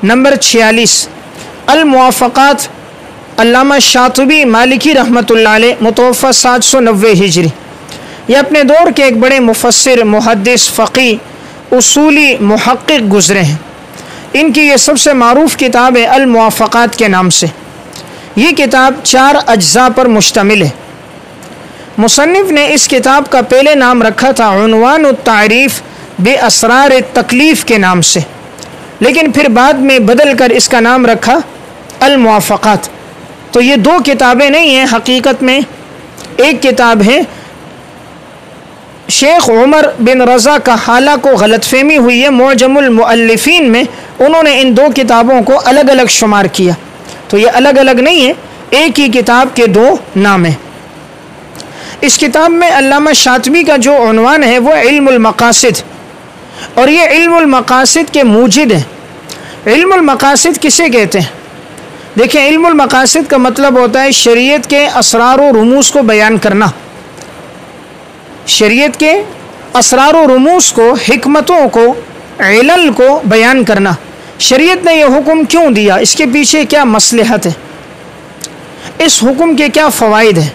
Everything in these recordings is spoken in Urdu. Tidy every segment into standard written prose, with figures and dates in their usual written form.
نمبر 46 الموافقات، علامہ شاطبی مالکی رحمۃ اللہ علیہ، متوفی 790 ہجری۔ یہ اپنے دور کے ایک بڑے مفسر، محدث، فقی، اصولی، محقق گزرے ہیں۔ ان کی یہ سب سے معروف کتاب ہے الموافقات کے نام سے۔ یہ کتاب 4 اجزاء پر مشتمل ہے۔ مصنف نے اس کتاب کا پہلے نام رکھا تھا عنوان التعریف باسرار التکلیف کے نام سے، لیکن پھر بعد میں بدل کر اس کا نام رکھا الموافقات۔ تو یہ 2 کتابیں نہیں ہیں، حقیقت میں ایک کتاب ہے۔ شیخ عمر بن رضا کا حالہ کو غلط فہمی ہوئی ہے، معجم المؤلفین میں انہوں نے ان 2 کتابوں کو الگ الگ شمار کیا، تو یہ الگ الگ نہیں ہے، ایک ہی کتاب کے 2 نام ہیں۔ اس کتاب میں علامہ شاطبی کا جو عنوان ہے وہ علم المقاصد، اور یہ علم المقاصد کے موجد ہیں۔ علم المقاصد کسے کہتے ہیں؟ دیکھیں، علم المقاصد کا مطلب ہوتا ہے شریعت کے اسرار و رموز کو بیان کرنا، شریعت کے اسرار و رموز کو، حکمتوں کو، علل کو بیان کرنا۔ شریعت نے یہ حکم کیوں دیا، اس کے پیچھے کیا مصلحت ہے، اس حکم کے کیا فوائد ہیں،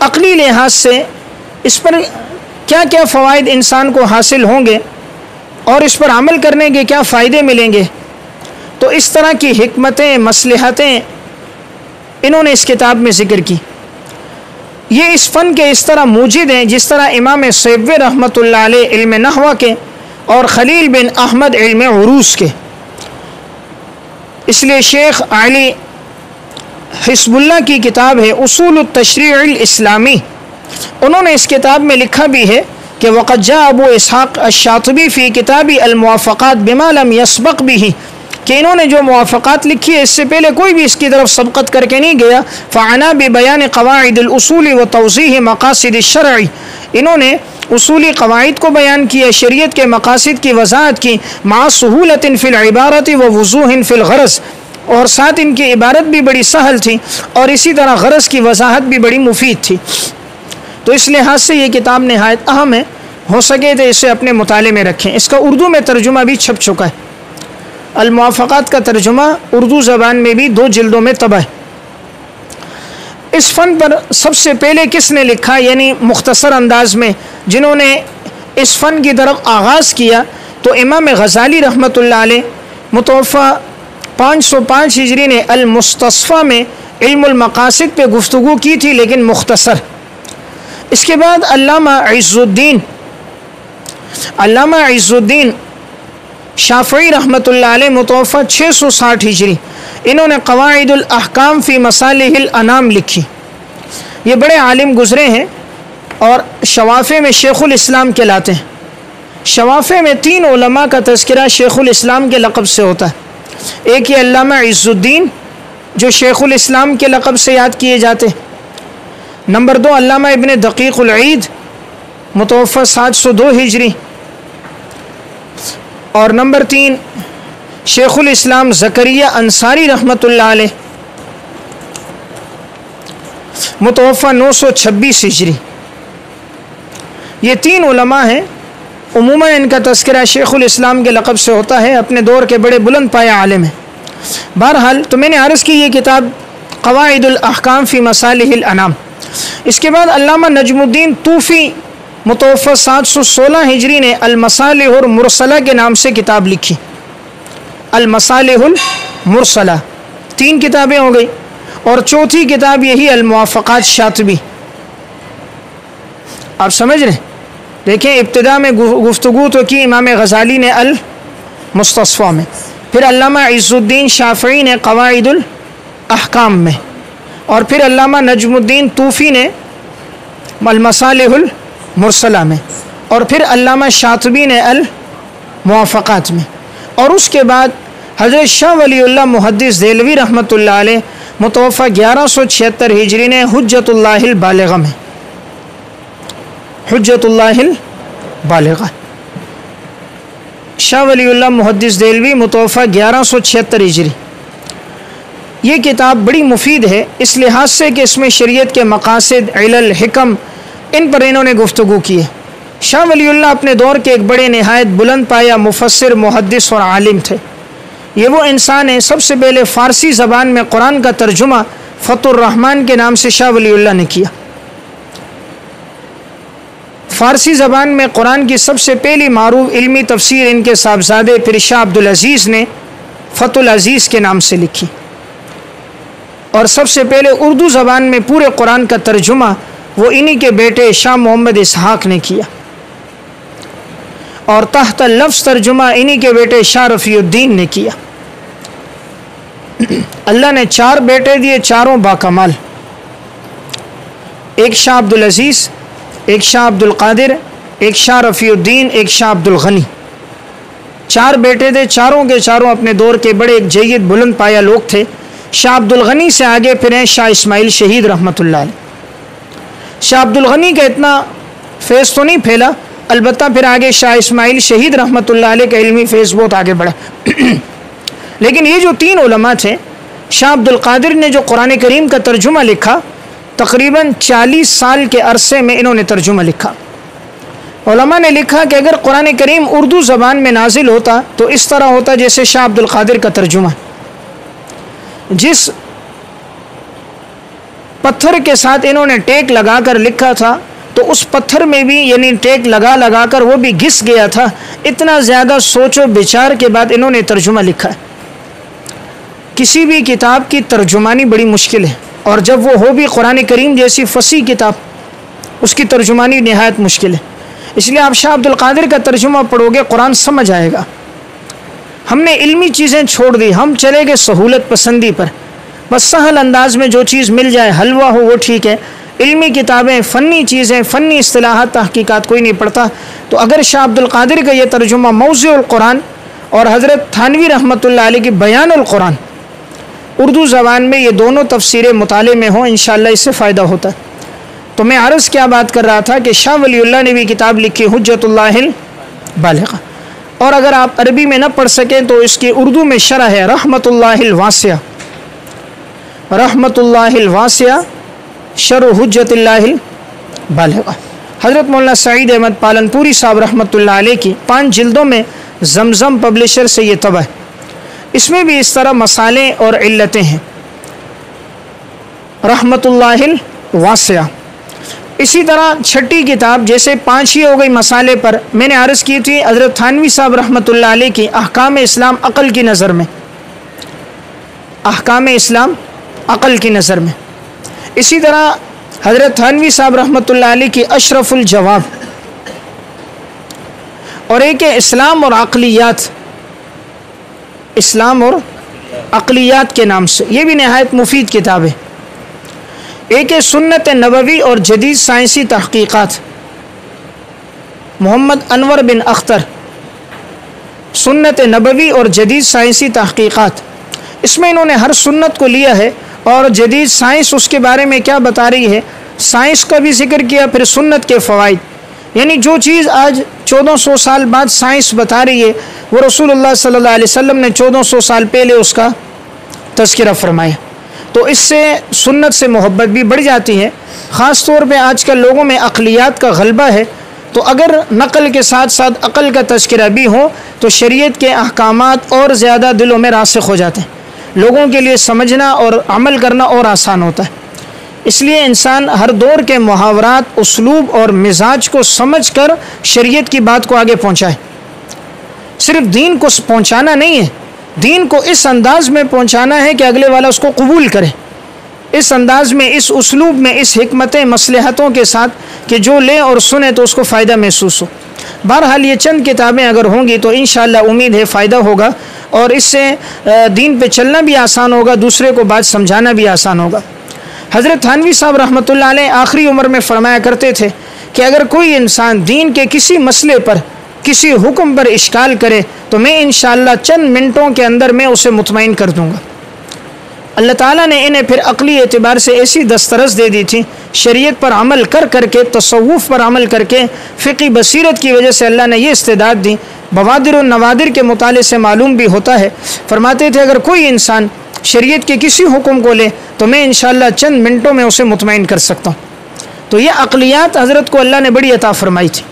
عقلی لحاظ سے اس پر کیا کیا فوائد انسان کو حاصل ہوں گے اور اس پر عمل کرنے کے کیا فائدے ملیں گے۔ تو اس طرح کی حکمتیں، مصلحتیں انہوں نے اس کتاب میں ذکر کی۔ یہ اس فن کے اس طرح موجد ہیں جس طرح امام سیبوی رحمۃ اللہ علیہ علم نحو کے اور خلیل بن احمد علم عروض کے۔ اس لیے شیخ علی حزب اللہ کی کتاب ہے اصول التشریع الاسلامی، انہوں نے اس کتاب میں لکھا بھی ہے کہ وقد جاء ابو اسحاق الشاطبی فی کتاب الموافقات بما لم یسبق به، کہ انہوں نے جو موافقات لکھی ہے اس سے پہلے کوئی بھی اس کی طرف سبقت کر کے نہیں گیا۔ فعنا ببیان قواعد الاصول و توضیح مقاصد الشرع، انہوں نے اصولی قواعد کو بیان کیا، شریعت کے مقاصد کی وضاحت کی، مع سہولۃ فی العبارۃ و وضوح فی الغرض، اور ساتھ ان کی عبارت بھی بڑی سہل تھی اور اسی طرح غرض کی وضاحت بھی بڑی مفید تھی۔ تو اس لحاظ سے یہ کتاب نہایت اہم ہے، ہو سکے تو اسے اپنے مطالعے میں رکھیں۔ اس کا اردو میں ترجمہ بھی چھپ چکا ہے، الموافقات کا ترجمہ اردو زبان میں بھی 2 جلدوں میں طبع ہے۔ اس فن پر سب سے پہلے کس نے لکھا، یعنی مختصر انداز میں جنہوں نے اس فن کی طرف آغاز کیا، تو امام غزالی رحمۃ اللہ علیہ متوفی 505 ہجری نے المستصفیٰ میں علم المقاصد پہ گفتگو کی تھی، لیکن مختصر۔ اس کے بعد علامہ عز الدین شافعی رحمۃ اللہ علیہ متوفی 660 ہجری، انہوں نے قواعد الاحکام فی مصالح الانام لکھی۔ یہ بڑے عالم گزرے ہیں اور شوافع میں شیخ الاسلام کہلاتے ہیں۔ شوافع میں 3 علماء کا تذکرہ شیخ الاسلام کے لقب سے ہوتا ہے۔ ایک یہ علامہ عز الدین جو شیخ الاسلام کے لقب سے یاد کیے جاتے ہیں، نمبر 2 علامہ ابن دقیق العید متوفی 702 ہجری، اور نمبر 3 شیخ الاسلام زکریا انصاری رحمۃ اللہ علیہ متوفی 926 ہجری۔ یہ 3 علماء ہیں، عموماً ان کا تذکرہ شیخ الاسلام کے لقب سے ہوتا ہے، اپنے دور کے بڑے بلند پایہ عالم ہیں۔ بہرحال تو میں نے عرض کی یہ کتاب قواعد الاحکام فی مصالح الانام۔ اس کے بعد علامہ نجم الدین طوفی متوفی 716 ہجری نے المصالح المرسلہ کے نام سے کتاب لکھی۔ المصالح المرسلہ 3 کتابیں ہو گئی، اور چوتھی کتاب یہی الموافقات شاطبی۔ آپ سمجھ رہے ہیں؟ دیکھیں، ابتدا میں گفتگو تو کی امام غزالی نے المستصفیٰ میں، پھر علامہ عز الدین شافعی نے قواعد الاحکام میں، اور پھر علامہ نجم الدین طوفی نے المصالح المرسلہ میں، اور پھر علامہ شاطبی نے الموافقات میں، اور اس کے بعد حضرت شاہ ولی اللہ محدث دہلوی رحمۃ اللہ علیہ متوفی 1176 ہجری نے حجت اللہ البالغہ میں، حجت اللہ البالغہ، شاہ ولی اللہ محدث دہلوی متوفی 1176 ہجری۔ یہ کتاب بڑی مفید ہے اس لحاظ سے کہ اس میں شریعت کے مقاصد، علل، حکم، ان پر انہوں نے گفتگو کی ہے۔ شاہ ولی اللہ اپنے دور کے ایک بڑے نہایت بلند پایہ مفسر، محدث اور عالم تھے۔ یہ وہ انسان ہے سب سے پہلے فارسی زبان میں قرآن کا ترجمہ فتح الرحمن کے نام سے شاہ ولی اللہ نے کیا۔ فارسی زبان میں قرآن کی سب سے پہلی معروف علمی تفسیر ان کے صاحبزادے پھر شاہ عبدالعزیز نے فتح العزیز کے نام سے لکھی، اور سب سے پہلے اردو زبان میں پورے قرآن کا ترجمہ وہ انہی کے بیٹے شاہ محمد اسحاق نے کیا، اور تحت لفظ ترجمہ انہی کے بیٹے شاہ رفیع الدین نے کیا۔ اللہ نے 4 بیٹے دیے، چاروں باکمال، ایک شاہ عبدالعزیز، ایک شاہ عبدالقادر، ایک شاہ رفیع الدین، ایک شاہ عبدالغنی، 4 بیٹے تھے، چاروں کے چاروں اپنے دور کے بڑے ایک جید بلند پایا لوگ تھے۔ شاہ عبدالغنی سے آگے پھر ہیں شاہ اسماعیل شہید رحمۃ اللہ علیہ۔ شاہ عبدالغنی کا اتنا فیض تو نہیں پھیلا، البتہ پھر آگے شاہ اسماعیل شہید رحمۃ اللہ علیہ کا علمی فیض بہت آگے بڑھا۔ لیکن یہ جو 3 علماء تھے، شاہ عبدالقادر نے جو قرآن کریم کا ترجمہ لکھا، تقریباً 40 سال کے عرصے میں انہوں نے ترجمہ لکھا۔ علماء نے لکھا کہ اگر قرآن کریم اردو زبان میں نازل ہوتا تو اس طرح ہوتا جیسے شاہ عبدالقادر کا ترجمہ، جس پتھر کے ساتھ انہوں نے ٹیک لگا کر لکھا تھا تو اس پتھر میں بھی یعنی ٹیک لگا کر وہ بھی گھس گیا تھا، اتنا زیادہ سوچ و بچار کے بعد انہوں نے ترجمہ لکھا ہے۔ کسی بھی کتاب کی ترجمانی بڑی مشکل ہے، اور جب وہ ہو بھی قرآن کریم جیسی فصیح کتاب، اس کی ترجمانی نہایت مشکل ہے۔ اس لیے آپ شاہ عبدالقادر کا ترجمہ پڑھو گے قرآن سمجھ آئے گا۔ ہم نے علمی چیزیں چھوڑ دی، ہم چلے گئے سہولت پسندی پر، بس سہل انداز میں جو چیز مل جائے، حلوہ ہو وہ ٹھیک ہے۔ علمی کتابیں، فنی چیزیں، فنی اصطلاحات، تحقیقات کوئی نہیں پڑھتا۔ تو اگر شاہ عبدالقادر کا یہ ترجمہ موضوع القرآن اور حضرت تھانوی رحمۃ اللہ علیہ کی بیان القرآن اردو زبان میں یہ دونوں تفسیریں مطالعے میں ہوں، انشاءاللہ اس سے فائدہ ہوتا ہے۔ تو میں عرض کیا بات کر رہا تھا کہ شاہ ولی اللہ نے بھی کتاب لکھی حجت اللہ البالغہ، اور اگر آپ عربی میں نہ پڑھ سکیں تو اس کی اردو میں شرح ہے رحمت اللہ الواسعہ، رحمت اللہ الواسعہ شرح حجت اللہ البالغہ۔ حضرت مولانا سعید احمد پالنپوری صاحب رحمۃ اللہ علیہ کی 5 جلدوں میں زمزم پبلشر سے یہ طبع ہے، اس میں بھی اس طرح مسالے اور علتیں ہیں، رحمت اللہ الواسعہ۔ اسی طرح 6ٹھی کتاب، جیسے 5 ہی ہو گئی مسالے پر، میں نے عرض کی تھی حضرت تھانوی صاحب رحمۃ اللہ علیہ کی احکام اسلام عقل کی نظر میں، احکام اسلام عقل کی نظر میں۔ اسی طرح حضرت تھانوی صاحب رحمۃ اللہ علیہ کی اشرف الجواب، اور ایک ہے اسلام اور عقلیات، اسلام اور عقلیات کے نام سے، یہ بھی نہایت مفید کتاب ہے۔ ایک ہے سنت نبوی اور جدید سائنسی تحقیقات، محمد انور بن اختر، سنت نبوی اور جدید سائنسی تحقیقات۔ اس میں انہوں نے ہر سنت کو لیا ہے اور جدید سائنس اس کے بارے میں کیا بتا رہی ہے، سائنس کا بھی ذکر کیا، پھر سنت کے فوائد، یعنی جو چیز آج 1400 سال بعد سائنس بتا رہی ہے وہ رسول اللہ صلی اللہ علیہ وسلم نے 1400 سال پہلے اس کا تذکرہ فرمایا۔ تو اس سے سنت سے محبت بھی بڑھ جاتی ہے۔ خاص طور پہ آج کل لوگوں میں عقلیات کا غلبہ ہے، تو اگر نقل کے ساتھ ساتھ عقل کا تذکرہ بھی ہو تو شریعت کے احکامات اور زیادہ دلوں میں راسخ ہو جاتے ہیں، لوگوں کے لیے سمجھنا اور عمل کرنا اور آسان ہوتا ہے۔ اس لیے انسان ہر دور کے محاورات، اسلوب اور مزاج کو سمجھ کر شریعت کی بات کو آگے پہنچائے۔ صرف دین کو پہنچانا نہیں ہے، دین کو اس انداز میں پہنچانا ہے کہ اگلے والا اس کو قبول کرے، اس انداز میں، اس اسلوب میں، اس حکمتیں مصلحتوں کے ساتھ کہ جو لے اور سنے تو اس کو فائدہ محسوس ہو۔ بہرحال یہ چند کتابیں اگر ہوں گی تو انشاءاللہ امید ہے فائدہ ہوگا، اور اس سے دین پہ چلنا بھی آسان ہوگا، دوسرے کو بات سمجھانا بھی آسان ہوگا۔ حضرت تھانوی صاحب رحمۃ اللہ علیہ آخری عمر میں فرمایا کرتے تھے کہ اگر کوئی انسان دین کے کسی مسئلے پر، کسی حکم پر اشکال کرے تو میں انشاءاللہ چند منٹوں کے اندر میں اسے مطمئن کر دوں گا۔ اللہ تعالیٰ نے انہیں پھر عقلی اعتبار سے ایسی دسترس دے دی تھی، شریعت پر عمل کر کے، تصوف پر عمل کر کے، فقی بصیرت کی وجہ سے اللہ نے یہ استعداد دی۔ بوادر و نوادر کے مطالعے سے معلوم بھی ہوتا ہے، فرماتے تھے اگر کوئی انسان شریعت کے کسی حکم کو لے تو میں انشاءاللہ چند منٹوں میں اسے مطمئن کر سکتا ہوں۔ تو یہ عقلیات حضرت کو اللہ نے بڑی عطا فرمائی تھی۔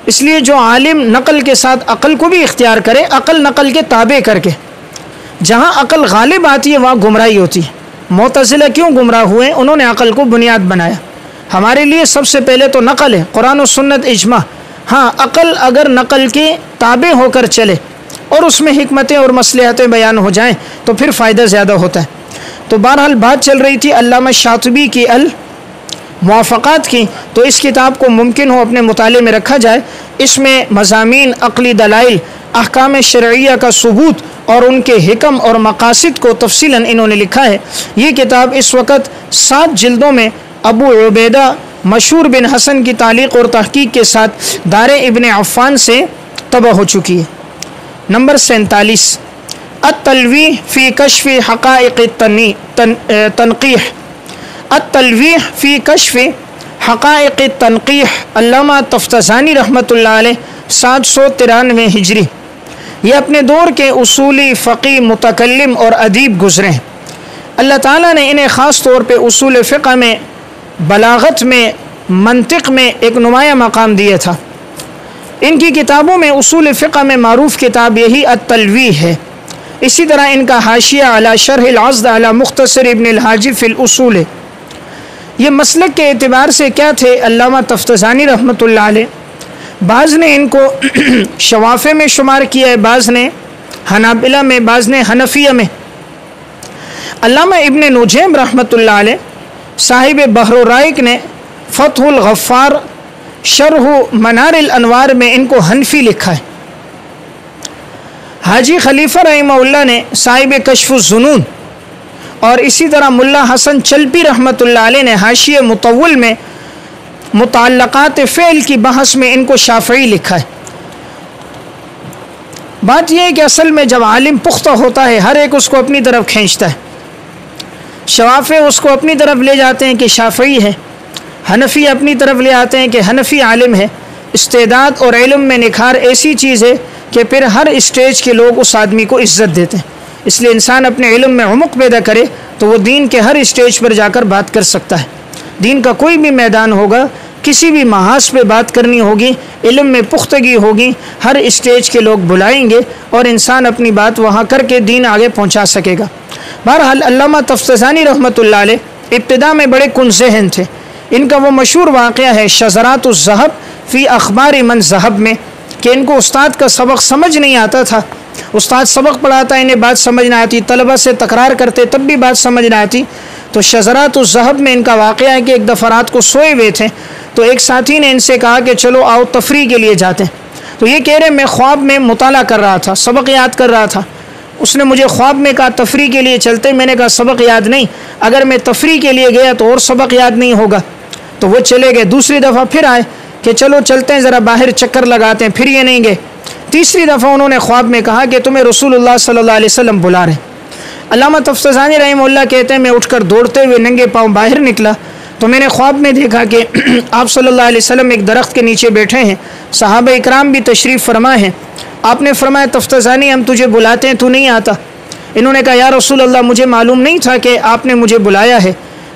اس لیے جو عالم نقل کے ساتھ عقل کو بھی اختیار کرے، عقل نقل کے تابع کر کے، جہاں عقل غالب آتی ہے وہاں گمراہی ہوتی ہے۔ معتزلہ کیوں گمراہ ہوئے؟ انہوں نے عقل کو بنیاد بنایا۔ ہمارے لیے سب سے پہلے تو نقل ہے، قرآن و سنت، اجماع۔ ہاں، عقل اگر نقل کے تابع ہو کر چلے اور اس میں حکمتیں اور مصلحتیں بیان ہو جائیں تو پھر فائدہ زیادہ ہوتا ہے۔ تو بہرحال بات چل رہی تھی علامہ شاطبی کی الموافقات کی، تو اس کتاب کو ممکن ہو اپنے مطالعے میں رکھا جائے۔ اس میں مضامین، عقلی دلائل، احکام شرعیہ کا ثبوت اور ان کے حکم اور مقاصد کو تفصیلاً انہوں نے لکھا ہے۔ یہ کتاب اس وقت 7 جلدوں میں ابو عبیدہ مشہور بن حسن کی تعلیق اور تحقیق کے ساتھ دار ابن عفان سے طبع ہو چکی ہے۔ نمبر 47، التلویح فی کشف حقائق تنقیح۔ التلویح فی کشف حقائق تنقیح، علامہ تفتزانی رحمۃ اللہ علیہ 793 ہجری۔ یہ اپنے دور کے اصولی، فقی، متکلم اور ادیب گزرے ہیں۔ اللہ تعالیٰ نے انہیں خاص طور پہ اصول فقہ میں، بلاغت میں، منطق میں ایک نمایاں مقام دیا تھا۔ ان کی کتابوں میں اصول فقہ میں معروف کتاب یہی التلویح ہے۔ اسی طرح ان کا حاشیہ علی شرح العضد علی مختصر ابن الحاجب فی الاصول ہے۔ یہ مسلک کے اعتبار سے کیا تھے علامہ تفتزانی رحمۃ اللہ علیہ؟ بعض نے ان کو شوافع میں شمار کیا ہے، بعض نے حنابلہ میں، بعض نے حنفیہ میں۔ علامہ ابن نجیم رحمۃ اللہ علیہ صاحب بحر الرائق نے فتح الغفار شرح منار الانوار میں ان کو حنفی لکھا ہے۔ حاجی خلیفہ رحمہ اللہ نے صاحب کشف الظنون اور اسی طرح ملا حسن چلپی رحمۃ اللہ علیہ نے حاشیہ مطول میں متعلقات فعل کی بحث میں ان کو شافعی لکھا ہے۔ بات یہ ہے کہ اصل میں جب عالم پختہ ہوتا ہے ہر ایک اس کو اپنی طرف کھینچتا ہے۔ شوافع اس کو اپنی طرف لے جاتے ہیں کہ شافعی ہے، حنفی اپنی طرف لے آتے ہیں کہ حنفی عالم ہے۔ استعداد اور علم میں نکھار ایسی چیز ہے کہ پھر ہر اسٹیج کے لوگ اس آدمی کو عزت دیتے ہیں۔ اس لیے انسان اپنے علم میں عمق پیدا کرے تو وہ دین کے ہر اسٹیج پر جا کر بات کر سکتا ہے۔ دین کا کوئی بھی میدان ہوگا، کسی بھی محاذ پہ بات کرنی ہوگی، علم میں پختگی ہوگی، ہر اسٹیج کے لوگ بلائیں گے اور انسان اپنی بات وہاں کر کے دین آگے پہنچا سکے گا۔ بہرحال علامہ تفتزانی رحمۃ اللہ علیہ ابتدا میں بڑے کن ذہن تھے۔ ان کا وہ مشہور واقعہ ہے شذرات الذہب فی اخبار من ذہب میں کہ ان کو استاد کا سبق سمجھ نہیں آتا تھا۔ استاد سبق پڑھاتا، انہیں بات سمجھ نہ آتی، طلبہ سے تکرار کرتے تب بھی بات سمجھ نہ آتی۔ تو شذرات الذہب میں ان کا واقعہ ہے کہ ایک دفعہ رات کو سوئے ہوئے تھے تو ایک ساتھی نے ان سے کہا کہ چلو آؤ تفریح کے لیے جاتے ہیں۔ تو یہ کہہ رہے میں خواب میں مطالعہ کر رہا تھا، سبق یاد کر رہا تھا۔ اس نے مجھے خواب میں کہا تفریح کے لیے چلتے، میں نے کہا سبق یاد نہیں، اگر میں تفریح کے لیے گیا تو اور سبق یاد نہیں ہوگا۔ تو وہ چلے گئے۔ دوسری دفعہ پھر آئے کہ چلو چلتے ہیں ذرا باہر چکر لگاتے ہیں، پھر یہ نہیں گئے۔ تیسری دفعہ انہوں نے خواب میں کہا کہ تمہیں رسول اللہ صلی اللہ علیہ وسلم بلا رہے ہیں۔ علامہ تفتزانی رحمہ اللہ کہتے ہیں میں اٹھ کر دوڑتے ہوئے ننگے پاؤں باہر نکلا تو میں نے خواب میں دیکھا کہ آپ صلی اللہ علیہ وسلم ایک درخت کے نیچے بیٹھے ہیں، صحابہ اکرام بھی تشریف فرما ہیں۔ آپ نے فرمایا تفتزانی ہم تجھے بلاتے ہیں تو نہیں آتا؟ انہوں نے کہا یا رسول اللہ مجھے معلوم نہیں تھا کہ آپ نے مجھے بلایا ہے۔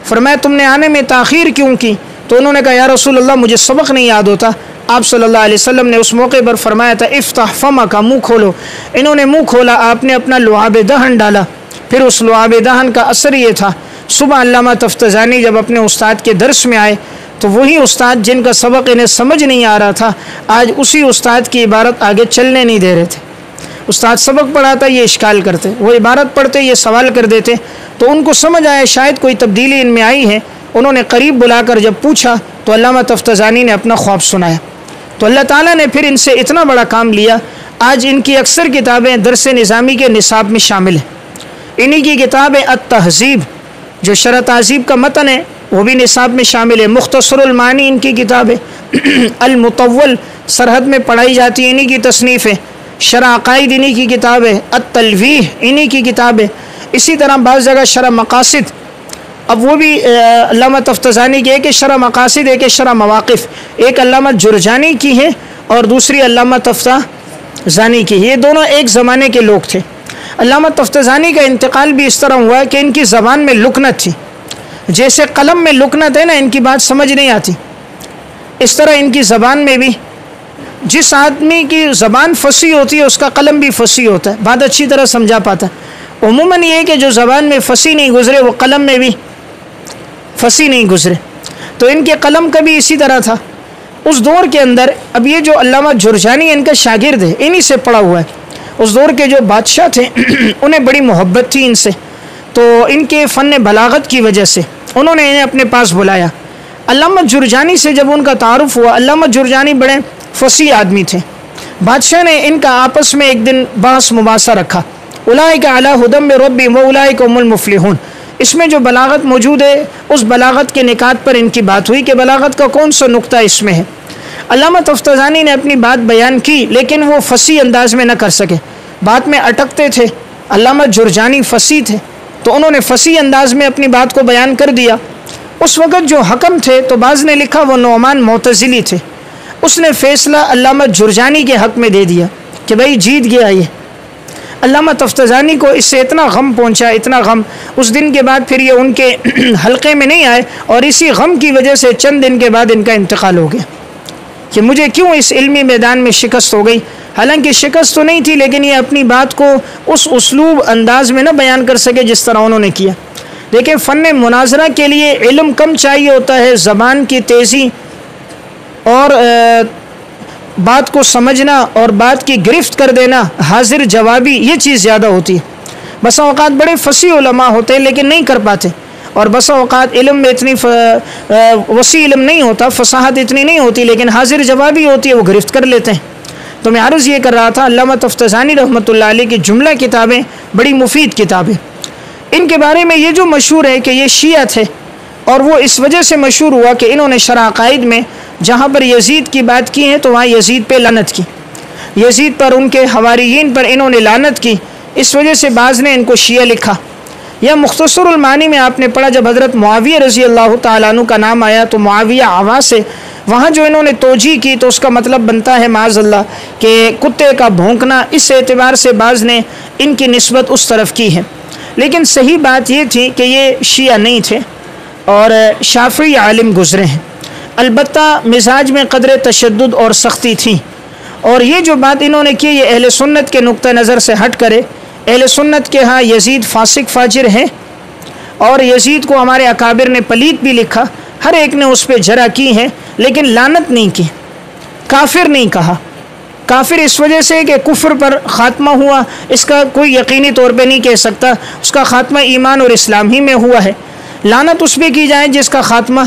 فرمایا تم نے آنے میں تاخیر کیوں کی؟ تو انہوں نے کہا یا رسول اللہ مجھے سبق نہیں یاد ہوتا۔ آپ صلی اللہ علیہ وسلم نے اس موقع پر فرمایا تھا افتح فمک، منہ کھولو۔ انہوں نے منہ کھولا، آپ نے اپنا لعاب دہن ڈالا۔ پھر اس لعاب دہن کا اثر یہ تھا صبح علامہ تفتزانی جب اپنے استاد کے درس میں آئے تو وہی استاد جن کا سبق انہیں سمجھ نہیں آ رہا تھا آج اسی استاد کی عبارت آگے چلنے نہیں دے رہے تھے۔ استاد سبق پڑھاتا یہ اشکال کرتے، وہ عبارت پڑھتے یہ سوال کر دیتے، تو ان کو سمجھ آیا شاید کوئی تبدیلی ان میں آئی ہے۔ انہوں نے قریب بلا کر جب پوچھا تو علامہ تفتزانی نے اپنا خواب سنایا۔ تو اللہ تعالیٰ نے پھر ان سے اتنا بڑا کام لیا، آج ان کی اکثر کتابیں درس نظامی کے نصاب میں شامل ہیں۔ انہی کی کتاب التہذیب جو شرح تہذیب کا متن ہے وہ بھی نصاب میں شامل ہے۔ مختصر المعانی ان کی کتاب ہے۔ المطول سرحد میں پڑھائی جاتی ہے، انہی کی تصنیف ہے۔ شرح عقائد انہی کی کتاب ہے۔ التلویح انہی کی کتاب ہے۔ اسی طرح بعض جگہ شرح مقاصد، اب وہ بھی علامہ تفتزانی کی، ایک شرح مقاصد، ایک شرح مواقف، ایک علامہ جرجانی کی ہے اور دوسری علامہ تفتزانی کی۔ یہ دونوں ایک زمانے کے لوگ تھے۔ علامہ تفتزانی کا انتقال بھی اس طرح ہوا کہ ان کی زبان میں لکنت تھی، جیسے قلم میں لکنت ہے نا، ان کی بات سمجھ نہیں آتی، اس طرح ان کی زبان میں بھی جس آدمی کی زبان فصیح ہوتی ہے اس کا قلم بھی فصیح ہوتا ہے، بات اچھی طرح سمجھا پاتا ہے۔ عموماً یہ کہ جو زبان میں فصیح نہیں گزرے وہ قلم میں بھی فصیح نہیں گزرے، تو ان کے قلم کا بھی اسی طرح تھا اس دور کے اندر۔ اب یہ جو علامہ جرجانی ان کا شاگرد ہے، انہی سے پڑھا ہوا ہے۔ اس دور کے جو بادشاہ تھے انہیں بڑی محبت تھی ان سے، تو ان کے فن بلاغت کی وجہ سے انہوں نے انہیں اپنے پاس بلایا۔ علامہ جرجانی سے جب ان کا تعارف ہوا، علامہ جرجانی بڑے فصیح آدمی تھے، بادشاہ نے ان کا آپس میں ایک دن بحث مباحثہ رکھا، اولئک علی ھدی من ربہم واولئک ھم المفلحون۔ اس میں جو بلاغت موجود ہے اس بلاغت کے نکات پر ان کی بات ہوئی کہ بلاغت کا کون سا نقطہ اس میں ہے۔ علامہ تفتزانی نے اپنی بات بیان کی لیکن وہ فصیح انداز میں نہ کر سکے، بات میں اٹکتے تھے۔ علامہ جرجانی فصیح تھے تو انہوں نے فصیح انداز میں اپنی بات کو بیان کر دیا۔ اس وقت جو حکم تھے تو بعض نے لکھا وہ نعمان معتزلی تھے، اس نے فیصلہ علامہ جرجانی کے حق میں دے دیا کہ بھائی جیت گیا یہ۔ علامہ تفتزانی کو اس سے اتنا غم پہنچا، اتنا غم، اس دن کے بعد پھر یہ ان کے حلقے میں نہیں آئے، اور اسی غم کی وجہ سے چند دن کے بعد ان کا انتقال ہو گیا کہ مجھے کیوں اس علمی میدان میں شکست ہو گئی۔ حالانکہ شکست تو نہیں تھی، لیکن یہ اپنی بات کو اس اسلوب انداز میں نہ بیان کر سکے جس طرح انہوں نے کیا۔ دیکھیں فن مناظرہ کے لیے علم کم چاہیے ہوتا ہے، زبان کی تیزی اور بات کو سمجھنا اور بات کی گرفت کر دینا، حاضر جوابی، یہ چیز زیادہ ہوتی ہے۔ بسا اوقات بڑے فصیح علماء ہوتے ہیں لیکن نہیں کر پاتے، اور بسا اوقات علم میں اتنی وسیع علم نہیں ہوتا، فصاحت اتنی نہیں ہوتی، لیکن حاضر جوابی ہوتی ہے، وہ گرفت کر لیتے ہیں۔ تو میں عرض یہ کر رہا تھا، علامہ تفتزانی رحمۃ اللہ علیہ کی جملہ کتابیں بڑی مفید کتابیں، ان کے بارے میں یہ جو مشہور ہے کہ یہ شیعہ تھے، اور وہ اس وجہ سے مشہور ہوا کہ انہوں نے شرح عقائد میں جہاں پر یزید کی بات کی ہے تو وہاں یزید پہ لعنت کی، یزید پر، ان کے حواریین پر انہوں نے لعنت کی، اس وجہ سے بعض نے ان کو شیعہ لکھا۔ یا مختصر المعانی میں آپ نے پڑھا جب حضرت معاویہ رضی اللہ تعالیٰ عنہ کا نام آیا تو معاویہ عوا سے وہاں جو انہوں نے توجیہ کی تو اس کا مطلب بنتا ہے معاذ اللہ کہ کتے کا بھونکنا، اس اعتبار سے بعض نے ان کی نسبت اس طرف کی ہے، لیکن صحیح بات یہ تھی کہ یہ شیعہ نہیں تھے اور شافعی عالم گزرے ہیں، البتہ مزاج میں قدر تشدد اور سختی تھی، اور یہ جو بات انہوں نے کی یہ اہل سنت کے نقطہ نظر سے ہٹ کرے۔ اہل سنت کے ہاں یزید فاسق فاجر ہے، اور یزید کو ہمارے اکابر نے پلیت بھی لکھا، ہر ایک نے اس پہ جرح کی ہے، لیکن لعنت نہیں کی، کافر نہیں کہا۔ کافر اس وجہ سے کہ کفر پر خاتمہ ہوا، اس کا کوئی یقینی طور پہ نہیں کہہ سکتا، اس کا خاتمہ ایمان اور اسلام ہی میں ہوا ہے۔ لعنت اس پہ کی جائے جس کا خاتمہ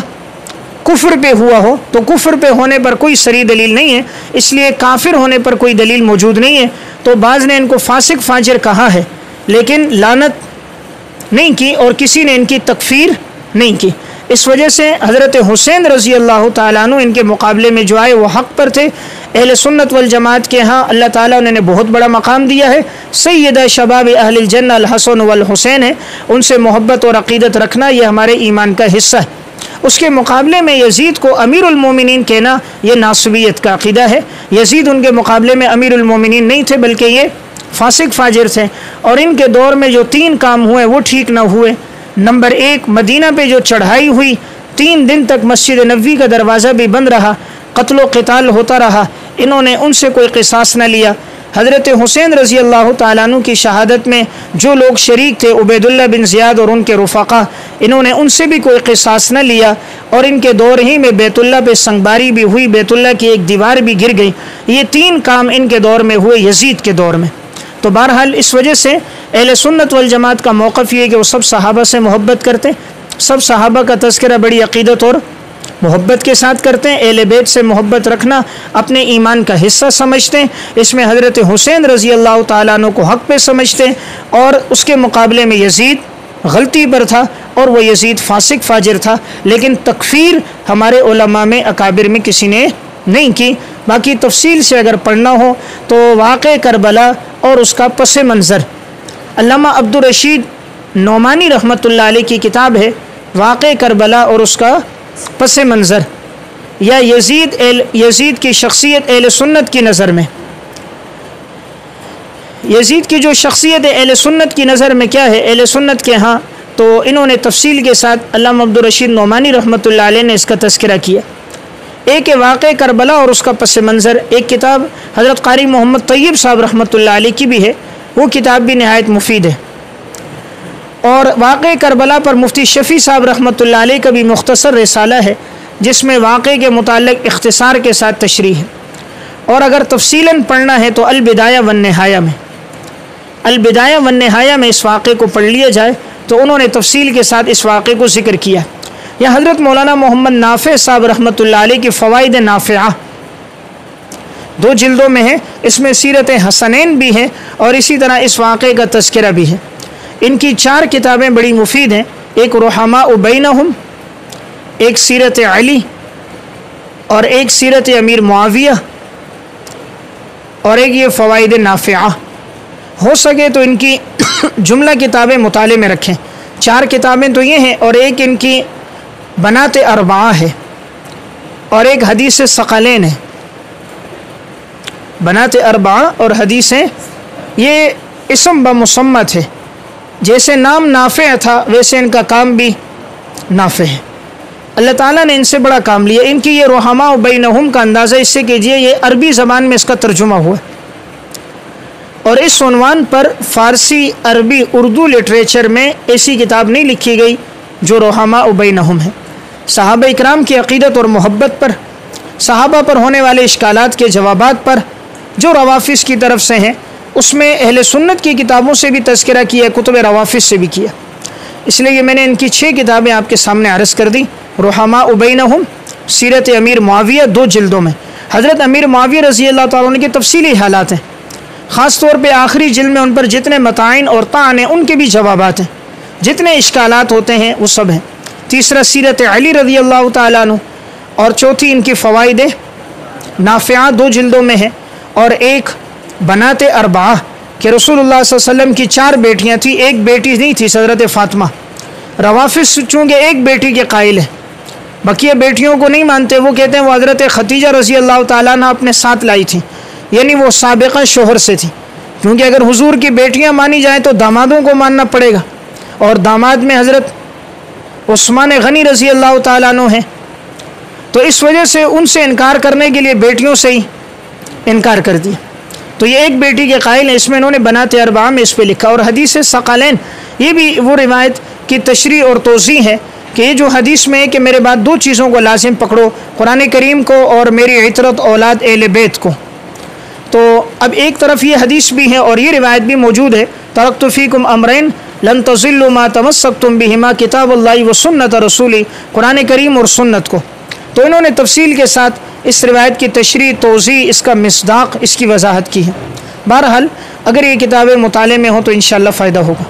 کفر پہ ہوا ہو، تو کفر پہ ہونے پر کوئی صریح دلیل نہیں ہے، اس لیے کافر ہونے پر کوئی دلیل موجود نہیں ہے، تو بعض نے ان کو فاسق فاجر کہا ہے لیکن لعنت نہیں کی، اور کسی نے ان کی تکفیر نہیں کی۔ اس وجہ سے حضرت حسین رضی اللہ تعالیٰ عنہ ان کے مقابلے میں جو آئے وہ حق پر تھے۔ اہل سنت والجماعت کے ہاں اللہ تعالیٰ نے بہت بڑا مقام دیا ہے، سیدہ شباب اہل الجنہ الحسن والحسین ہے، ان سے محبت اور عقیدت رکھنا یہ ہمارے ایمان کا حصہ ہے۔ اس کے مقابلے میں یزید کو امیر المومنین کہنا یہ ناصبیت کا عقیدہ ہے۔ یزید ان کے مقابلے میں امیر المومنین نہیں تھے بلکہ یہ فاسق فاجر تھے، اور ان کے دور میں جو 3 کام ہوئے وہ ٹھیک نہ ہوئے۔ نمبر 1، مدینہ پہ جو چڑھائی ہوئی، 3 دن تک مسجد نبوی کا دروازہ بھی بند رہا، قتل و قتال ہوتا رہا، انہوں نے ان سے کوئی قصاص نہ لیا۔ حضرت حسین رضی اللہ تعالیٰ عنہ کی شہادت میں جو لوگ شریک تھے، عبید اللہ بن زیاد اور ان کے رفقا، انہوں نے ان سے بھی کوئی قصاص نہ لیا، اور ان کے دور ہی میں بیت اللہ پہ سنگباری بھی ہوئی، بیت اللہ کی ایک دیوار بھی گر گئی۔ یہ 3 کام ان کے دور میں ہوئے، یزید کے دور میں۔ تو بہرحال اس وجہ سے اہل سنت والجماعت کا موقف یہ ہے کہ وہ سب صحابہ سے محبت کرتے ہیں، سب صحابہ کا تذکرہ بڑی عقیدت اور محبت کے ساتھ کرتے ہیں، اہل بیت سے محبت رکھنا اپنے ایمان کا حصہ سمجھتے ہیں۔ اس میں حضرت حسین رضی اللہ تعالیٰ عنہ کو حق پہ سمجھتے ہیں، اور اس کے مقابلے میں یزید غلطی پر تھا، اور وہ یزید فاسق فاجر تھا، لیکن تکفیر ہمارے علماء میں اکابر میں کسی نے نہیں کی۔ باقی تفصیل سے اگر پڑھنا ہو تو واقع کربلا اور اس کا پس منظر، علامہ عبدالرشید نعمانی رحمۃ اللہ علیہ کی کتاب ہے واقع کربلا اور اس کا پس منظر، یا یزید کی شخصیت اہل سنت کی نظر میں، یزید کی جو شخصیت اہل سنت کی نظر میں کیا ہے اہل سنت کے ہاں، تو انہوں نے تفصیل کے ساتھ علامہ عبدالرشید نعمانی رحمۃ اللہ علیہ نے اس کا تذکرہ کیا۔ ایک واقع کربلا اور اس کا پس منظر، ایک کتاب حضرت قاری محمد طیب صاحب رحمۃ اللہ علیہ کی بھی ہے، وہ کتاب بھی نہایت مفید ہے۔ اور واقع کربلا پر مفتی شفیع صاحب رحمۃ اللہ علیہ کا بھی مختصر رسالہ ہے جس میں واقعے کے متعلق اختصار کے ساتھ تشریح ہے، اور اگر تفصیلاً پڑھنا ہے تو البدایہ والنہایہ میں، البدایہ والنہایہ میں اس واقعے کو پڑھ لیا جائے تو انہوں نے تفصیل کے ساتھ اس واقعے کو ذکر کیا۔ یا حضرت مولانا محمد نافع صاحب رحمۃ اللہ علیہ کی فوائد نافعہ 2 جلدوں میں ہے، اس میں سیرت حسنین بھی ہے اور اسی طرح اس واقعے کا تذکرہ بھی ہے۔ ان کی 4 کتابیں بڑی مفید ہیں، ایک رحماء بینہم، ایک سیرت علی، اور ایک سیرت امیر معاویہ، اور ایک یہ فوائد نافعہ۔ ہو سکے تو ان کی جملہ کتابیں مطالعے میں رکھیں۔ 4 کتابیں تو یہ ہیں، اور ایک ان کی بنات اربعہ ہے، اور ایک حدیث ثقلین ہے۔ بنات اربعہ اور حدیثیں یہ اسم بمسمى تھے، جیسے نام نافع تھا ویسے ان کا کام بھی نافع ہے۔ اللہ تعالیٰ نے ان سے بڑا کام لیا۔ ان کی یہ رحماء بینہم کا اندازہ اس سے کیجئے، یہ عربی زبان میں اس کا ترجمہ ہوا ہے، اور اس عنوان پر فارسی، عربی، اردو لٹریچر میں ایسی کتاب نہیں لکھی گئی جو رحماء بینہم ہے۔ صحابہ اکرام کی عقیدت اور محبت پر، صحابہ پر ہونے والے اشکالات کے جوابات پر جو روافض کی طرف سے ہیں، اس میں اہل سنت کی کتابوں سے بھی تذکرہ کیا، کتب روافض سے بھی کیا۔ اس لیے یہ میں نے ان کی 6 کتابیں آپ کے سامنے عرض کر دی۔ رحماء بینہم، سیرت امیر معاویہ 2 جلدوں میں، حضرت امیر معاویہ رضی اللہ تعالیٰ عنہ کے تفصیلی حالات ہیں، خاص طور پہ آخری جلد میں ان پر جتنے مطاعن اور طعن ہیں ان کے بھی جوابات ہیں، جتنے اشکالات ہوتے ہیں وہ سب ہیں۔ تیسرا سیرت علی رضی اللہ تعالیٰ عنہ، اور چوتھی ان کی فوائد نافعہ 2 جلدوں میں ہے، اور ایک بنات اربعہ کہ رسول اللہ صلی اللہ علیہ وسلم کی 4 بیٹیاں تھیں، ایک بیٹی نہیں تھی حضرت فاطمہ۔ روافض چونکہ ایک بیٹی کے قائل ہیں، بقیہ بیٹیوں کو نہیں مانتے، وہ کہتے ہیں وہ حضرت خدیجہ رضی اللہ تعالیٰ عنہ اپنے ساتھ لائی تھیں، یعنی وہ سابقہ شوہر سے تھی، کیونکہ اگر حضور کی بیٹیاں مانی جائیں تو دامادوں کو ماننا پڑے گا، اور داماد میں حضرت عثمان غنی رضی اللہ تعالیٰ عنہ ہیں، تو اس وجہ سے ان سے انکار کرنے کے لیے بیٹیوں سے ہی انکار کر دیا۔ تو یہ ایک بیٹی کے قائل ہیں، اس میں انہوں نے بنات اربعہ میں اس پہ لکھا۔ اور حدیث ثقلین، یہ بھی وہ روایت کی تشریح اور توضیح ہے کہ یہ جو حدیث میں ہے کہ میرے بعد 2 چیزوں کو لازم پکڑو، قرآن کریم کو اور میری عطرت اولاد اہل بیت کو۔ تو اب ایک طرف یہ حدیث بھی ہے اور یہ روایت بھی موجود ہے، ترکت فیکم امرین لن تضلوا ما تمسکتم بہما کتاب اللہ و سنت رسولی، قرآن کریم اور سنت کو۔ تو انہوں نے تفصیل کے ساتھ اس روایت کی تشریح، توضیح، اس کا مصداق، اس کی وضاحت کی ہے۔ بہرحال اگر یہ کتابیں مطالعے میں ہوں تو انشاءاللہ فائدہ ہوگا۔